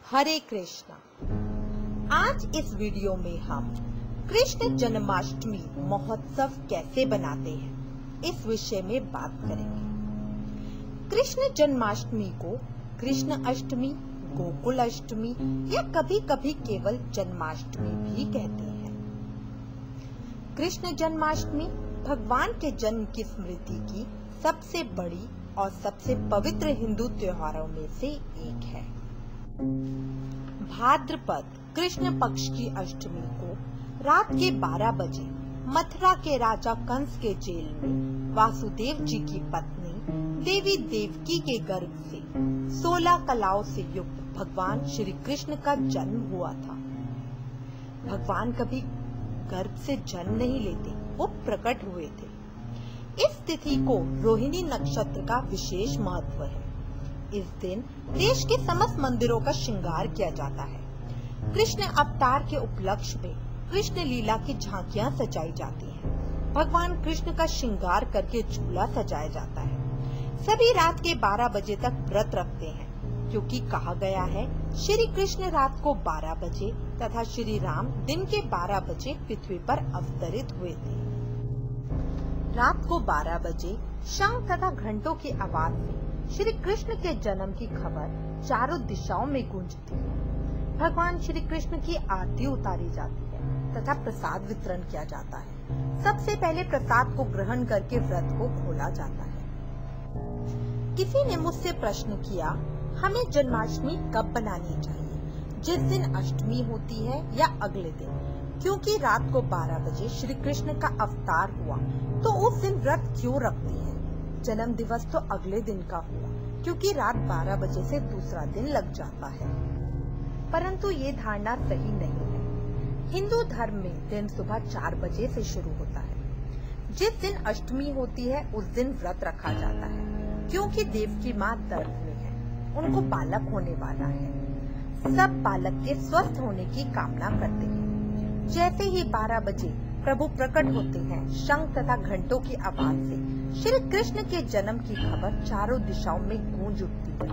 हरे कृष्णा। आज इस वीडियो में हम कृष्ण जन्माष्टमी महोत्सव कैसे बनाते हैं इस विषय में बात करेंगे। कृष्ण जन्माष्टमी को कृष्ण अष्टमी, गोकुल अष्टमी या कभी कभी केवल जन्माष्टमी भी कहते हैं। कृष्ण जन्माष्टमी भगवान के जन्म की स्मृति की सबसे बड़ी और सबसे पवित्र हिंदू त्योहारों में से एक है। भाद्रपद कृष्ण पक्ष की अष्टमी को रात के 12 बजे मथुरा के राजा कंस के जेल में वासुदेव जी की पत्नी देवी देवकी के गर्भ से 16 कलाओं से युक्त भगवान श्री कृष्ण का जन्म हुआ था। भगवान कभी गर्भ से जन्म नहीं लेते, वो प्रकट हुए थे। इस तिथि को रोहिणी नक्षत्र का विशेष महत्व है। इस दिन देश के समस्त मंदिरों का श्रृंगार किया जाता है। कृष्ण अवतार के उपलक्ष्य में कृष्ण लीला की झांकियां सजाई जाती हैं। भगवान कृष्ण का श्रृंगार करके झूला सजाया जाता है। सभी रात के 12 बजे तक व्रत रखते हैं, क्योंकि कहा गया है श्री कृष्ण रात को 12 बजे तथा श्री राम दिन के 12 बजे पृथ्वी पर अवतरित हुए थे। रात को 12 बजे शंख तथा घंटों की आवाज से श्री कृष्ण के जन्म की खबर चारों दिशाओं में गूंजती है। भगवान श्री कृष्ण की आरती उतारी जाती है तथा प्रसाद वितरण किया जाता है। सबसे पहले प्रसाद को ग्रहण करके व्रत को खोला जाता है। किसी ने मुझसे प्रश्न किया, हमें जन्माष्टमी कब बनानी चाहिए, जिस दिन अष्टमी होती है या अगले दिन? क्योंकि रात को 12 बजे श्री कृष्ण का अवतार हुआ, तो उस दिन व्रत क्यों रखते हैं? जन्म दिवस तो अगले दिन का हुआ, क्योंकि रात 12 बजे से दूसरा दिन लग जाता है। परंतु ये धारणा सही नहीं है। हिंदू धर्म में दिन सुबह 4 बजे से शुरू होता है। जिस दिन अष्टमी होती है उस दिन व्रत रखा जाता है, क्योंकि देव की माँ दर्द में है, उनको बालक होने वाला है। सब बालक के स्वस्थ होने की कामना करते हैं। जैसे ही 12 बजे प्रभु प्रकट होते हैं, शंख तथा घंटों की आवाज से श्री कृष्ण के जन्म की खबर चारों दिशाओं में गूंज उठती है।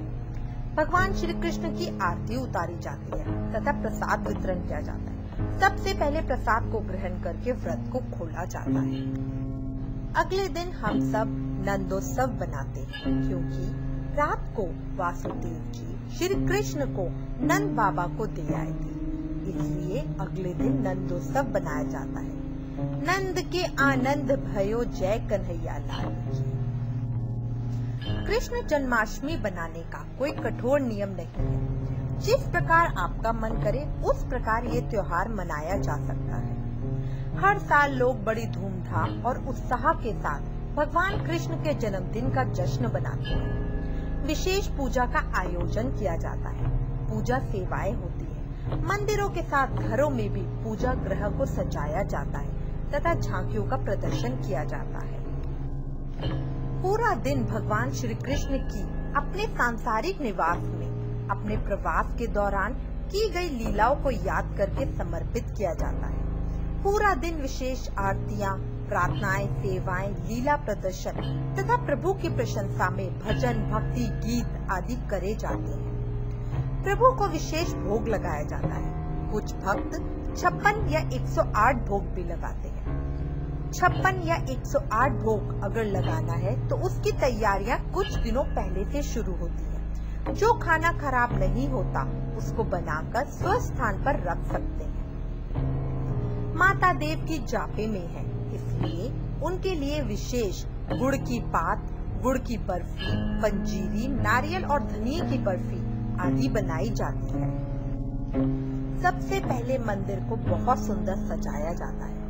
भगवान श्री कृष्ण की आरती उतारी जाती है तथा प्रसाद वितरण किया जाता है। सबसे पहले प्रसाद को ग्रहण करके व्रत को खोला जाता है। अगले दिन हम सब नंदोत्सव बनाते हैं, क्योंकि रात को वासुदेव जी श्री कृष्ण को नंद बाबा को दे आए थे, इसलिए अगले दिन नंदोत्सव बनाया जाता है। नंद के आनंद भयो जय कन्हैया लाल की। कृष्ण जन्माष्टमी बनाने का कोई कठोर नियम नहीं है। जिस प्रकार आपका मन करे उस प्रकार ये त्योहार मनाया जा सकता है। हर साल लोग बड़ी धूमधाम और उत्साह के साथ भगवान कृष्ण के जन्मदिन का जश्न बनाते हैं। विशेष पूजा का आयोजन किया जाता है। पूजा सेवाएं होती है। मंदिरों के साथ घरों में भी पूजा गृह को सजाया जाता है तथा झांकियों का प्रदर्शन किया जाता है। पूरा दिन भगवान श्री कृष्ण की अपने सांसारिक निवास में अपने प्रवास के दौरान की गई लीलाओं को याद करके समर्पित किया जाता है। पूरा दिन विशेष आरतियां, प्रार्थनाएं, सेवाएं, लीला प्रदर्शन तथा प्रभु की प्रशंसा में भजन, भक्ति, गीत आदि करे जाते हैं। प्रभु को विशेष भोग लगाया जाता है। कुछ भक्त 56 या 108 भोग भी लगाते हैं। 56 या 108 भोग अगर लगाना है तो उसकी तैयारियां कुछ दिनों पहले से शुरू होती है। जो खाना खराब नहीं होता उसको बनाकर स्वस्थान पर रख सकते हैं। माता देव की जापे में है, इसलिए उनके लिए विशेष गुड़ की पात, गुड़ की बर्फी, पंजीरी, नारियल और धनिये की बर्फी आदि बनाई जाती है। सबसे पहले मंदिर को बहुत सुंदर सजाया जाता है।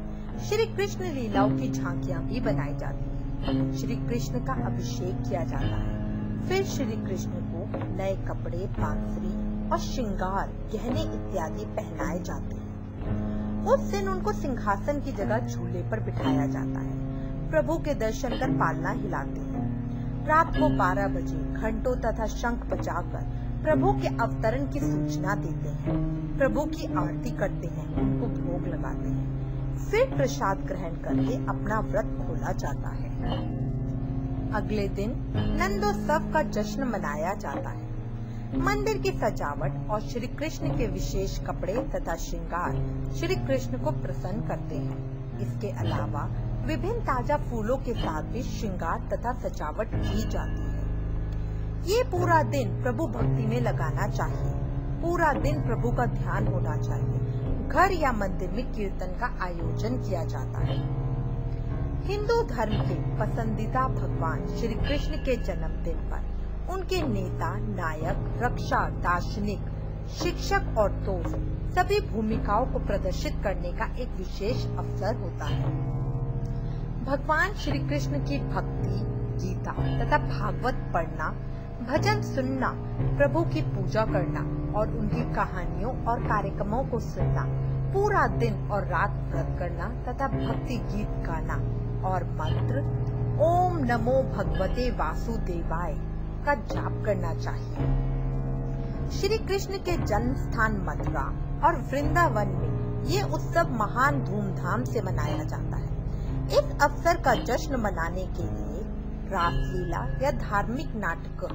श्री कृष्ण लीलाओं की झांकियां भी बनाई जाती हैं। श्री कृष्ण का अभिषेक किया जाता है। फिर श्री कृष्ण को नए कपड़े, बांसुरी और श्रृंगार, गहने इत्यादि पहनाए जाते हैं। उस दिन उनको सिंहासन की जगह झूले पर बिठाया जाता है। प्रभु के दर्शन कर पालना हिलाते हैं। रात को 12 बजे घंटों तथा शंख बजाकर प्रभु के अवतरण की सूचना देते हैं। प्रभु की आरती करते हैं, उनको भोग लगाते हैं। फिर प्रसाद ग्रहण करके अपना व्रत खोला जाता है। अगले दिन नंदोत्सव का जश्न मनाया जाता है। मंदिर की सजावट और श्री कृष्ण के विशेष कपड़े तथा श्रृंगार श्री कृष्ण को प्रसन्न करते हैं। इसके अलावा विभिन्न ताजा फूलों के साथ भी श्रृंगार तथा सजावट की जाती है। ये पूरा दिन प्रभु भक्ति में लगाना चाहिए। पूरा दिन प्रभु का ध्यान होना चाहिए। घर या मंदिर में कीर्तन का आयोजन किया जाता है। हिंदू धर्म के पसंदीदा भगवान श्री कृष्ण के जन्मदिन पर उनके नेता, नायक, रक्षा, दार्शनिक, शिक्षक और दोस्त सभी भूमिकाओं को प्रदर्शित करने का एक विशेष अवसर होता है। भगवान श्री कृष्ण की भक्ति, गीता तथा भागवत पढ़ना, भजन सुनना, प्रभु की पूजा करना और उनकी कहानियों और कार्यक्रमों को सुनना, पूरा दिन और रात व्रत करना तथा भक्ति गीत गाना और मंत्र ओम नमो भगवते वासुदेवाय का जाप करना चाहिए। श्री कृष्ण के जन्म स्थान मथुरा और वृंदावन में ये उत्सव महान धूमधाम से मनाया जाता है। इस अवसर का जश्न मनाने के लिए रासलीला या धार्मिक नाटक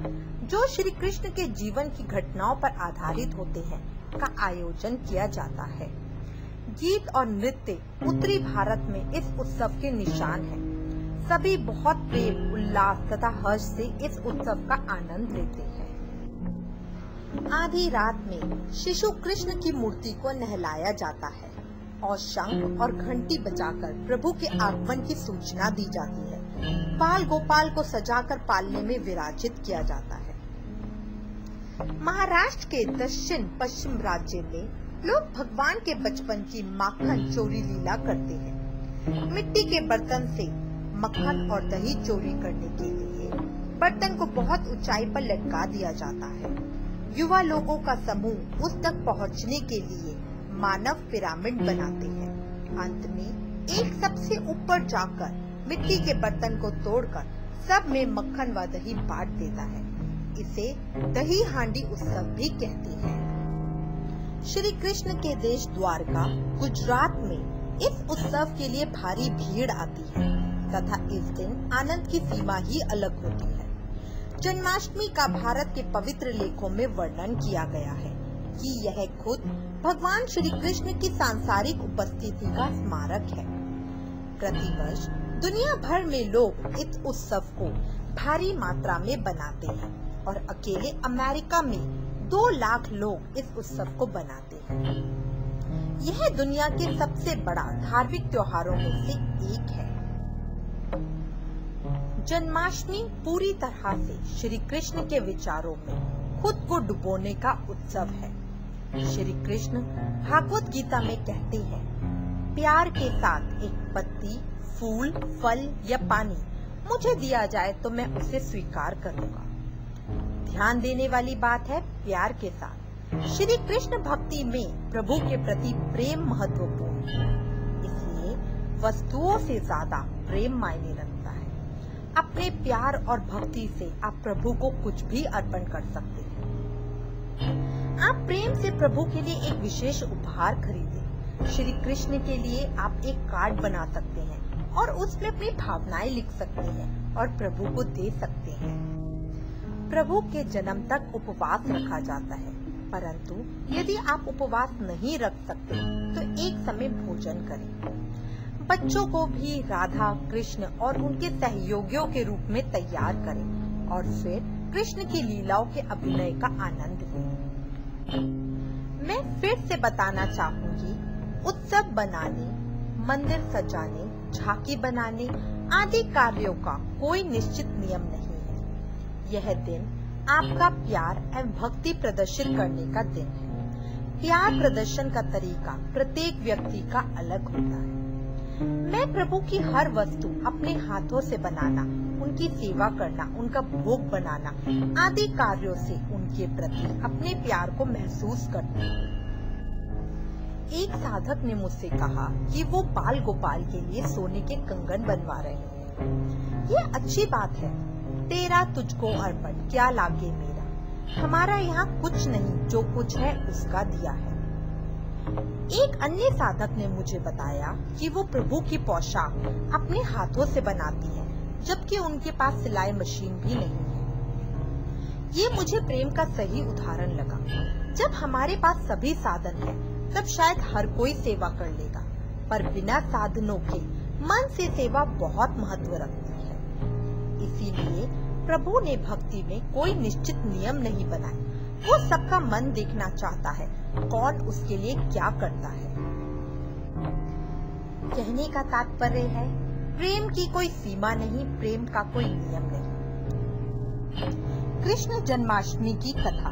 जो श्री कृष्ण के जीवन की घटनाओं पर आधारित होते हैं का आयोजन किया जाता है। गीत और नृत्य उत्तरी भारत में इस उत्सव के निशान हैं। सभी बहुत प्रेम, उल्लास तथा हर्ष से इस उत्सव का आनंद लेते हैं। आधी रात में शिशु कृष्ण की मूर्ति को नहलाया जाता है और शंख और घंटी बजाकर प्रभु के आगमन की सूचना दी जाती है। बाल गोपाल को सजाकर पालने में विराजित किया जाता है। महाराष्ट्र के दक्षिण पश्चिम राज्य में लोग भगवान के बचपन की माखन चोरी लीला करते हैं। मिट्टी के बर्तन से मक्खन और दही चोरी करने के लिए बर्तन को बहुत ऊंचाई पर लटका दिया जाता है। युवा लोगों का समूह उस तक पहुंचने के लिए मानव पिरामिड बनाते हैं। अंत में एक सबसे ऊपर जाकर मिट्टी के बर्तन को तोड़कर सब में मक्खन व दही बांट देता है। इसे दही हांडी उत्सव भी कहते हैं। श्री कृष्ण के देश द्वारका, गुजरात में इस उत्सव के लिए भारी भीड़ आती है तथा इस दिन आनंद की सीमा ही अलग होती है। जन्माष्टमी का भारत के पवित्र लेखों में वर्णन किया गया है कि यह खुद भगवान श्री कृष्ण की सांसारिक उपस्थिति का स्मारक है। प्रतिवर्ष दुनिया भर में लोग इस उत्सव को भारी मात्रा में बनाते हैं और अकेले अमेरिका में 2 लाख लोग इस उत्सव को बनाते हैं। यह दुनिया के सबसे बड़ा धार्मिक त्योहारों में से एक है। जन्माष्टमी पूरी तरह से श्री कृष्ण के विचारों में खुद को डुबोने का उत्सव है। श्री कृष्ण भागवत गीता में कहते हैं, प्यार के साथ एक पत्ती, फूल, फल या पानी मुझे दिया जाए तो मैं उसे स्वीकार करूंगा। ध्यान देने वाली बात है प्यार के साथ। श्री कृष्ण भक्ति में प्रभु के प्रति प्रेम महत्वपूर्ण है, इसलिए वस्तुओं से ज्यादा प्रेम मायने रखता है। अपने प्यार और भक्ति से आप प्रभु को कुछ भी अर्पण कर सकते हैं। आप प्रेम से प्रभु के लिए एक विशेष उपहार खरीदें। श्री कृष्ण के लिए आप एक कार्ड बना सकते हैं और उसमें अपनी भावनाएं लिख सकते हैं और प्रभु को दे सकते हैं। प्रभु के जन्म तक उपवास रखा जाता है, परंतु यदि आप उपवास नहीं रख सकते तो एक समय भोजन करें। बच्चों को भी राधा, कृष्ण और उनके सहयोगियों के रूप में तैयार करें और फिर कृष्ण की लीलाओं के अभिनय का आनंद लें। मैं फिर से बताना चाहूंगी, उत्सव बनाने, मंदिर सजाने, झांकी बनाने आदि कार्यों का कोई निश्चित नियम नहीं है। यह दिन आपका प्यार एवं भक्ति प्रदर्शित करने का दिन है। प्यार प्रदर्शन का तरीका प्रत्येक व्यक्ति का अलग होता है। मैं प्रभु की हर वस्तु अपने हाथों से बनाना, उनकी सेवा करना, उनका भोग बनाना आदि कार्यों से उनके प्रति अपने प्यार को महसूस करती हूँ। एक साधक ने मुझसे कहा कि वो बाल गोपाल के लिए सोने के कंगन बनवा रहे हैं। ये अच्छी बात है। तेरा तुझको अर्पण, क्या लागे मेरा। हमारा यहाँ कुछ नहीं, जो कुछ है उसका दिया है। एक अन्य साधक ने मुझे बताया कि वो प्रभु की पोशाक अपने हाथों से बनाती है, जबकि उनके पास सिलाई मशीन भी नहीं है। ये मुझे प्रेम का सही उदाहरण लगा। जब हमारे पास सभी साधन है, तब शायद हर कोई सेवा कर लेगा, पर बिना साधनों के मन से सेवा बहुत महत्व रखती है। इसीलिए प्रभु ने भक्ति में कोई निश्चित नियम नहीं बनाए। वो सबका मन देखना चाहता है, कौन उसके लिए क्या करता है। कहने का तात्पर्य है, प्रेम की कोई सीमा नहीं, प्रेम का कोई नियम नहीं। कृष्ण जन्माष्टमी की कथा।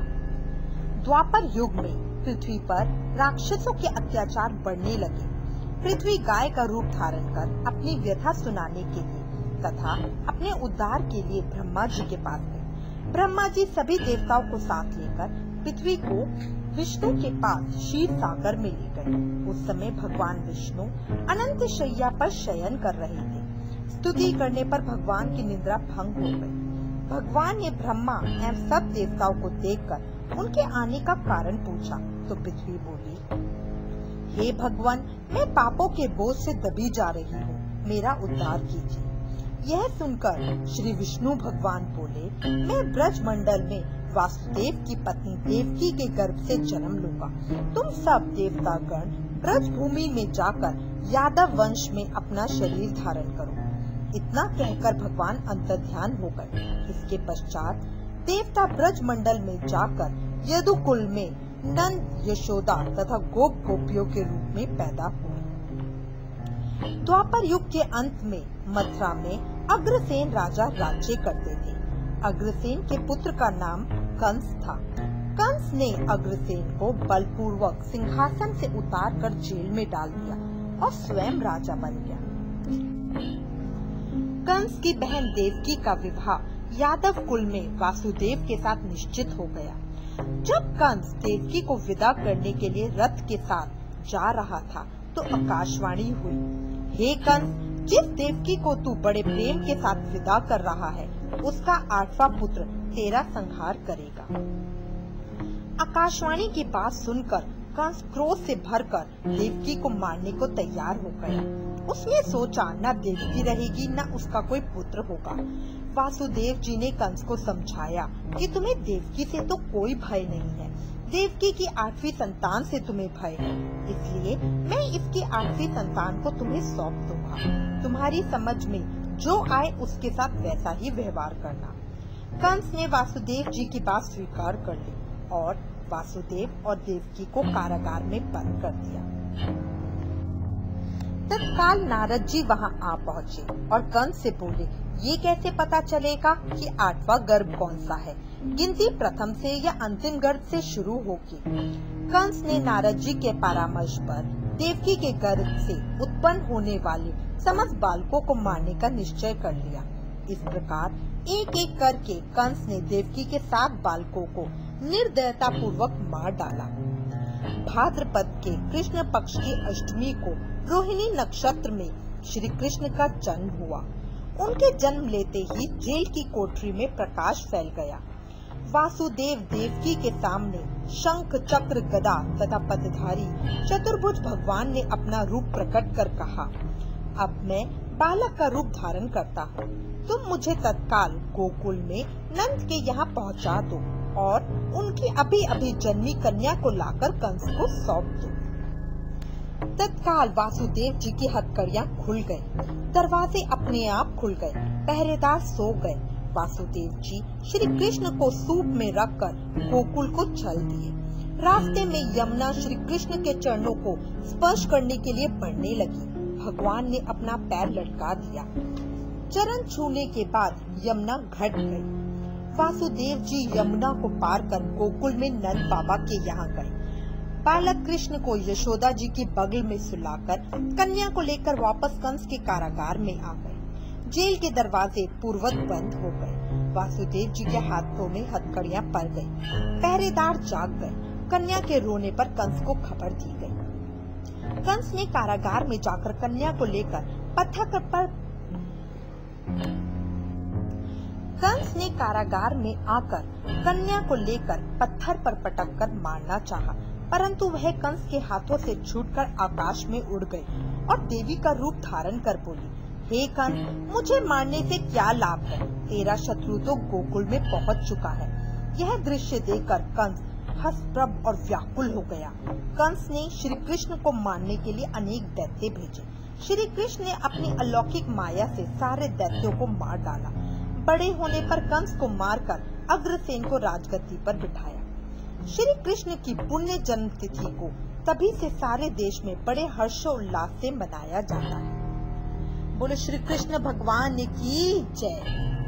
द्वापर युग में पृथ्वी पर राक्षसों के अत्याचार बढ़ने लगे। पृथ्वी गाय का रूप धारण कर अपनी व्यथा सुनाने के लिए तथा अपने उद्धार के लिए ब्रह्मा जी के पास गए। ब्रह्मा जी सभी देवताओं को साथ लेकर पृथ्वी को विष्णु के पास क्षीर सागर में ले गए। उस समय भगवान विष्णु अनंत शैया पर शयन कर रहे थे। स्तुति करने पर भगवान की निद्रा भंग हो गई। भगवान ने ब्रह्मा एवं सब देवताओं को देखकर उनके आने का कारण पूछा, तो पृथ्वी बोली, हे भगवान, मैं पापों के बोझ से दबी जा रही हूँ, मेरा उद्धार कीजिए। यह सुनकर श्री विष्णु भगवान बोले, मैं ब्रज मंडल में वासुदेव की पत्नी देवकी के गर्भ से जन्म लूंगा। तुम सब देवतागण ब्रज भूमि में जाकर यादव वंश में अपना शरीर धारण करो। इतना कहकर भगवान अंतर्ध्यान हो गए। इसके पश्चात देवता ब्रज मंडल में जाकर यदुकुल में नंद, यशोदा तथा गोप गोपियों के रूप में पैदा हुए। द्वापर युग के अंत में मथुरा में अग्रसेन राजा राज्य करते थे। अग्रसेन के पुत्र का नाम कंस था। कंस ने अग्रसेन को बलपूर्वक सिंहासन से उतारकर जेल में डाल दिया और स्वयं राजा बन गया। कंस की बहन देवकी का विवाह यादव कुल में वासुदेव के साथ निश्चित हो गया। जब कंस देवकी को विदा करने के लिए रथ के साथ जा रहा था, तो आकाशवाणी हुई, हे कंस, जिस देवकी को तू बड़े प्रेम के साथ विदा कर रहा है, उसका 8वां पुत्र तेरा संहार करेगा। आकाशवाणी की बात सुनकर कंस क्रोध से भरकर देवकी को मारने को तैयार हो गया। उसने सोचा, न देवकी रहेगी न उसका कोई पुत्र होगा। वासुदेव जी ने कंस को समझाया कि तुम्हें देवकी से तो कोई भय नहीं है, देवकी की 8वीं संतान से तुम्हें भय है, इसलिए मैं इसकी 8वीं संतान को तुम्हें सौंप दूंगा। तुम्हारी समझ में जो आए उसके साथ वैसा ही व्यवहार करना। कंस ने वासुदेव जी की बात स्वीकार कर ली और वासुदेव और देवकी को कारागार में बंद कर दिया। तत्काल नारद जी वहां आ पहुँचे और कंस से बोले, ये कैसे पता चलेगा कि 8वां गर्भ कौन सा है? गिनती प्रथम से या अंतिम गर्भ से शुरू होगी। कंस ने नारद जी के परामर्श पर देवकी के गर्भ से उत्पन्न होने वाले समस्त बालकों को मारने का निश्चय कर लिया। इस प्रकार एक एक करके कंस ने देवकी के 7 बालकों को निर्दयता पूर्वक मार डाला। भाद्रपद के कृष्ण पक्ष की अष्टमी को रोहिणी नक्षत्र में श्री कृष्ण का जन्म हुआ। उनके जन्म लेते ही जेल की कोठरी में प्रकाश फैल गया। वासुदेव देवकी के सामने शंख, चक्र, गदा तथा पद्मधारी चतुर्भुज भगवान ने अपना रूप प्रकट कर कहा, अब मैं बालक का रूप धारण करता हूँ। तुम मुझे तत्काल गोकुल में नंद के यहाँ पहुँचा दो और उनकी अभी अभी जन्मी कन्या को लाकर कंस को सौंप दो। तत्काल वासुदेव जी की हथकड़ियाँ खुल गयी, दरवाजे अपने आप खुल गए, पहरेदार सो गए। वासुदेव जी श्री कृष्ण को सूप में रखकर गोकुल को चल दिए। रास्ते में यमुना श्री कृष्ण के चरणों को स्पर्श करने के लिए बढ़ने लगी। भगवान ने अपना पैर लटका दिया। चरण छूने के बाद यमुना घट गई। वासुदेव जी यमुना को पार कर गोकुल में नंद बाबा के यहाँ गए। बालक कृष्ण को यशोदा जी की बगल में सुलाकर कन्या को लेकर वापस कंस के कारागार में आ गए। जेल के दरवाजे पूर्ववत बंद हो गए। वासुदेव जी के हाथों में हथकड़ियाँ पड़ गयी। पहरेदार जाग गए। कन्या के रोने पर कंस को खबर दी गई। कंस ने कारागार में जाकर कन्या को लेकर पत्थर पर पटक कर मारना चाहा, परंतु वह कंस के हाथों से छूटकर आकाश में उड़ गई और देवी का रूप धारण कर बोली, हे कंस, मुझे मारने से क्या लाभ है? तेरा शत्रु तो गोकुल में पहुंच चुका है। यह दृश्य देखकर कंस हर्षप्रभ और व्याकुल हो गया। कंस ने श्री कृष्ण को मारने के लिए अनेक दैत्य भेजे। श्री कृष्ण ने अपनी अलौकिक माया से सारे दैत्यों को मार डाला। बड़े होने पर कंस को मारकर अग्रसेन को राजगद्दी पर बिठाया। श्री कृष्ण की पुण्य जन्म तिथि को तभी से सारे देश में बड़े हर्षोल्लास से मनाया जाता है। बोलो श्री कृष्ण भगवान की जय।